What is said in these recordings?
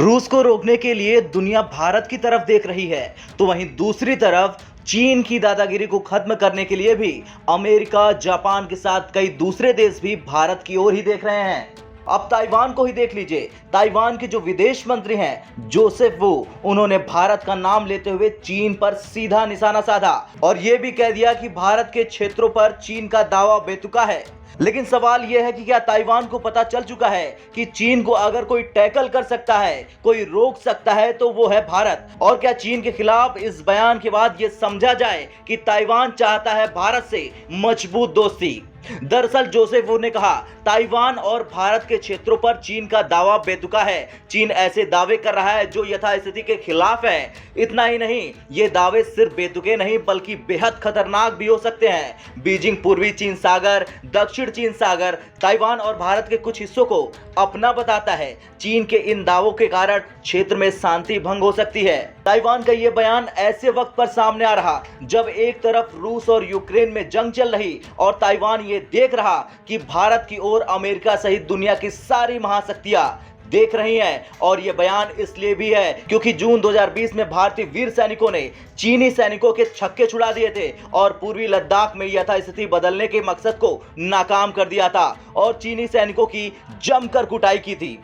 रूस को रोकने के लिए दुनिया भारत की तरफ देख रही है, तो वहीं दूसरी तरफ चीन की दादागिरी को खत्म करने के लिए भी अमेरिका, जापान के साथ कई दूसरे देश भी भारत की ओर ही देख रहे हैं। अब ताइवान को ही देख लीजिए। ताइवान के जो विदेश मंत्री हैं जोसेफ वू, उन्होंने भारत का नाम लेते हुए चीन पर सीधा निशाना साधा और यह भी कह दिया कि भारत के क्षेत्रों पर चीन का दावा बेतुका है। लेकिन सवाल यह है कि क्या ताइवान को पता चल चुका है कि चीन को अगर कोई टैकल कर सकता है, कोई रोक सकता है, तो वो है भारत। और क्या चीन के खिलाफ इस बयान के बाद ये समझा जाए कि ताइवान चाहता है भारत से मजबूत दोस्ती। दरअसल जोसेफ वू ने कहा, ताइवान और भारत के क्षेत्रों पर चीन का दावा बेतुका है। चीन ऐसे दावे कर रहा है जो यथास्थिति के खिलाफ है। इतना ही नहीं, ये दावे सिर्फ बेतुके नहीं बल्कि बेहद खतरनाक भी हो सकते हैं। बीजिंग पूर्वी चीन सागर, दक्षिण चीन सागर, ताइवान और भारत के कुछ हिस्सों को अपना बताता है। चीन के इन दावों के कारण क्षेत्र में शांति भंग हो सकती है। ताइवान का यह बयान ऐसे वक्त पर सामने आ रहा जब एक तरफ रूस और यूक्रेन में जंग चल रही और ताइवान ये देख रहा कि भारत की ओर अमेरिका सहित दुनिया की सारी महाशक्तियां देख रही हैं। और यह बयान इसलिए भी है क्योंकि जून 2020 में भारतीय वीर सैनिकों ने चीनी सैनिकों के छक्के छुड़ा दिए थे और पूर्वी लद्दाख में यथास्थिति बदलने के मकसद को नाकाम कर दिया था और चीनी सैनिकों की जमकर कुटाई की थी।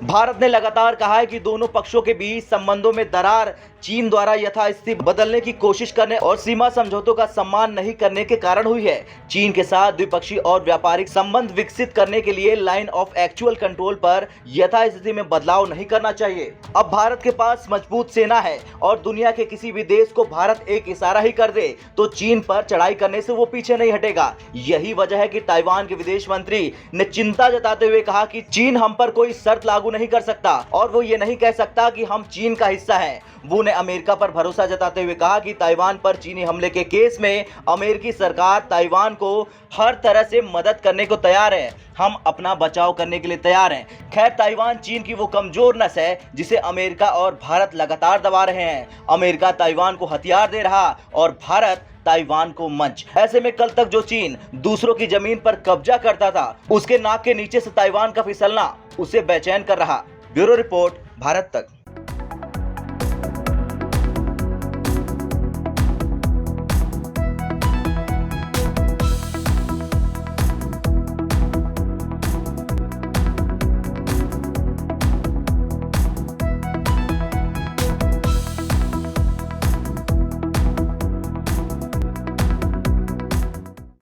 भारत ने लगातार कहा है कि दोनों पक्षों के बीच संबंधों में दरार चीन द्वारा यथास्थिति बदलने की कोशिश करने और सीमा समझौतों का सम्मान नहीं करने के कारण हुई है। चीन के साथ द्विपक्षीय और व्यापारिक संबंध विकसित करने के लिए लाइन ऑफ एक्चुअल कंट्रोल पर यथास्थिति में बदलाव नहीं करना चाहिए। अब भारत के पास मजबूत सेना है और दुनिया के किसी भी देश को भारत एक इशारा ही कर दे तो चीन पर चढ़ाई करने से वो पीछे नहीं हटेगा। यही वजह है कि ताइवान के विदेश मंत्री ने चिंता जताते हुए कहा कि चीन हम पर कोई शर्त लागू नहीं कर सकता और वो ये नहीं कह सकता कि हम चीन का हिस्सा हैं। वू ने अमेरिका पर भरोसा जताते हुए कहा कि ताइवान पर चीनी हमले के केस में अमेरिकी सरकार ताइवान को हर तरह से मदद करने को तैयार है। हम अपना बचाव करने के लिए तैयार हैं। खैर, ताइवान चीन की वो कमजोर नस है जिसे अमेरिका और भारत लगातार दबा रहे हैं। अमेरिका ताइवान को हथियार दे रहा और भारत ताइवान को मंच। ऐसे में कल तक जो चीन दूसरों की जमीन पर कब्जा करता था, उसके नाक के नीचे से ताइवान का फिसलना उसे बेचैन कर रहा। ब्यूरो रिपोर्ट, भारत तक।